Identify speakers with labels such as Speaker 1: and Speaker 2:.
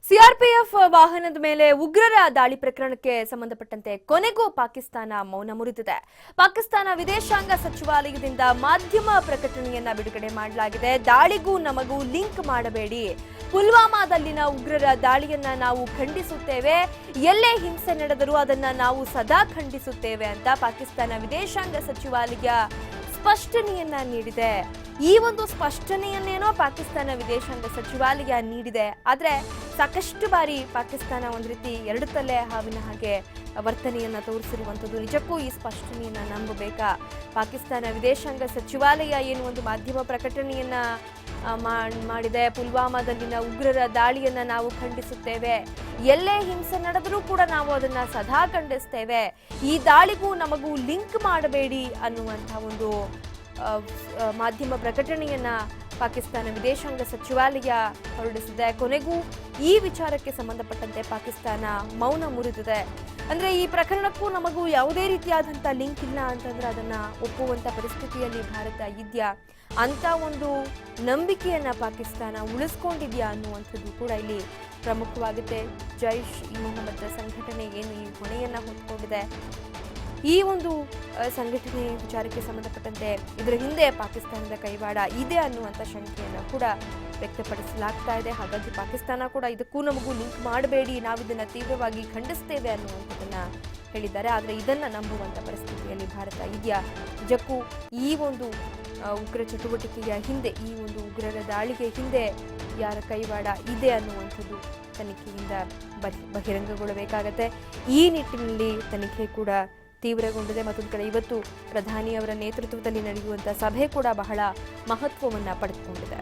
Speaker 1: CRPF ವಾಹನದ ಮೇಲೆ ಉಗ್ರರ ದಾಳಿ ಪ್ರಕರಣಕ್ಕೆ ಸಂಬಂಧಪಟ್ಟಂತೆ ಕೊನೆಗೂ ಪಾಕಿಸ್ತಾನ ಮೌನ ಮುರಿದಿದೆ. ಪಾಕಿಸ್ತಾನ ವಿದೇಶಾಂಗ ಸಚಿವಾಲಯದಿಂದ ಮಾಧ್ಯಮ ಪ್ರಕಟಣೆಯನ್ನ ಬಿಡುಗಡೆ ಮಾಡಲಾಗಿದೆ. ದಾಳಿಗೂ ನಮಗೂ ಲಿಂಕ್ ಮಾಡಬೇಡಿ, ಪುಲ್ವಾಮಾದಲ್ಲಿನ ಉಗ್ರರ ದಾಳಿಯನ್ನ ನಾವು ಖಂಡಿಸುತ್ತೇವೆ, ಎಲ್ಲೇ ಹಿಂಸೆ ನಡೆದರೂ ಅದನ್ನ ನಾವು ಸದಾ ಖಂಡಿಸುತ್ತೇವೆ ಅಂತ ಪಾಕಿಸ್ತಾನ ವಿದೇಶಾಂಗ ಸಚಿವಾಲಯ ಸ್ಪಷ್ಟನೆಯನ್ನ ನೀಡಿದೆ. ಈ ಒಂದು ಸ್ಪಷ್ಟನೆಯನ್ನೇನೋ ಪಾಕಿಸ್ತಾನ ವಿದೇಶಾಂಗ ಸಚಿವಾಲಯ ನೀಡಿದೆ. ಆದ್ರೆ ಸಾಕಷ್ಟು ಬಾರಿ ಪಾಕಿಸ್ತಾನ ಒಂದು ರೀತಿ ಎರಡು ತಲೆ ಹಾವಿನ ಹಾಗೆ ವರ್ತನೆಯನ್ನ ತೋರಿಸಿರುವಂಥದ್ದು. ನಿಜಕ್ಕೂ ಈ ಸ್ಪಷ್ಟನೆಯನ್ನ ನಂಬಬೇಕಾ? ಪಾಕಿಸ್ತಾನ ವಿದೇಶಾಂಗ ಸಚಿವಾಲಯ ಏನು ಒಂದು ಮಾಧ್ಯಮ ಪ್ರಕಟಣೆಯನ್ನ ಮಾಡಿದೆ, ಪುಲ್ವಾಮಾದಲ್ಲಿನ ಉಗ್ರರ ದಾಳಿಯನ್ನ ನಾವು ಖಂಡಿಸುತ್ತೇವೆ, ಎಲ್ಲೇ ಹಿಂಸೆ ನಡೆದರೂ ಕೂಡ ನಾವು ಅದನ್ನ ಸದಾ ಖಂಡಿಸ್ತೇವೆ, ಈ ದಾಳಿಗೂ ನಮಗೂ ಲಿಂಕ್ ಮಾಡಬೇಡಿ ಅನ್ನುವಂಥ ಒಂದು ಮಾಧ್ಯಮ ಪ್ರಕಟಣೆಯನ್ನ ಪಾಕಿಸ್ತಾನ ವಿದೇಶಾಂಗ ಸಚಿವಾಲಯ ಹೊರಡಿಸಿದೆ. ಕೊನೆಗೂ ಈ ವಿಚಾರಕ್ಕೆ ಸಂಬಂಧಪಟ್ಟಂತೆ ಪಾಕಿಸ್ತಾನ ಮೌನ ಮುರಿದಿದೆ. ಅಂದ್ರೆ ಈ ಪ್ರಕರಣಕ್ಕೂ ನಮಗೂ ಯಾವುದೇ ರೀತಿಯಾದಂಥ ಲಿಂಕ್ ಇಲ್ಲ ಅಂತಂದ್ರೆ ಅದನ್ನ ಒಪ್ಪುವಂತ ಪರಿಸ್ಥಿತಿಯಲ್ಲಿ ಭಾರತ ಇದೆಯಾ ಅಂತ ಒಂದು ನಂಬಿಕೆಯನ್ನ ಪಾಕಿಸ್ತಾನ ಉಳಿಸ್ಕೊಂಡಿದ್ಯಾ ಅನ್ನುವಂಥದ್ದು ಕೂಡ ಇಲ್ಲಿ ಪ್ರಮುಖವಾಗುತ್ತೆ. ಜೈಷ್ ಇ ಮೊಹಮ್ಮದ್ ಸಂಘಟನೆ ಏನು ಈ ಹೊಣೆಯನ್ನ ಹೊತ್ಕೊಂಡಿದೆ, ಈ ಒಂದು ಸಂಘಟನೆ ವಿಚಾರಕ್ಕೆ ಸಂಬಂಧಪಟ್ಟಂತೆ ಇದರ ಹಿಂದೆ ಪಾಕಿಸ್ತಾನದ ಕೈವಾಡ ಇದೆ ಅನ್ನುವಂಥ ಶಂಕೆಯನ್ನು ಕೂಡ ವ್ಯಕ್ತಪಡಿಸಲಾಗ್ತಾ ಇದೆ. ಹಾಗಾಗಿ ಪಾಕಿಸ್ತಾನ ಕೂಡ ಇದಕ್ಕೂ ನಮಗೂ ಲಿಂಕ್ ಮಾಡಬೇಡಿ, ನಾವಿದನ್ನು ತೀವ್ರವಾಗಿ ಖಂಡಿಸ್ತೇವೆ ಅನ್ನುವಂಥದ್ದನ್ನ ಹೇಳಿದ್ದಾರೆ. ಆದರೆ ಇದನ್ನ ನಂಬುವಂಥ ಪರಿಸ್ಥಿತಿಯಲ್ಲಿ ಭಾರತ ಇದೆಯಾ? ನಿಜಕ್ಕೂ ಈ ಒಂದು ಉಗ್ರ ಚಟುವಟಿಕೆಯ ಹಿಂದೆ, ಈ ಒಂದು ಉಗ್ರರ ದಾಳಿಗೆ ಹಿಂದೆ ಯಾರ ಕೈವಾಡ ಇದೆ ಅನ್ನುವಂಥದ್ದು ತನಿಖೆಯಿಂದ ಬಹಿರಂಗಗೊಳ್ಳಬೇಕಾಗತ್ತೆ. ಈ ನಿಟ್ಟಿನಲ್ಲಿ ತನಿಖೆ ಕೂಡ ತೀವ್ರಗೊಂಡಿದೆ. ಮತ್ತೊಂದು ಕಡೆ ಇವತ್ತು ಪ್ರಧಾನಿ ಅವರ ನೇತೃತ್ವದಲ್ಲಿ ನಡೆಯುವಂಥ ಸಭೆ ಕೂಡ ಬಹಳ ಮಹತ್ವವನ್ನು ಪಡೆದುಕೊಂಡಿದೆ.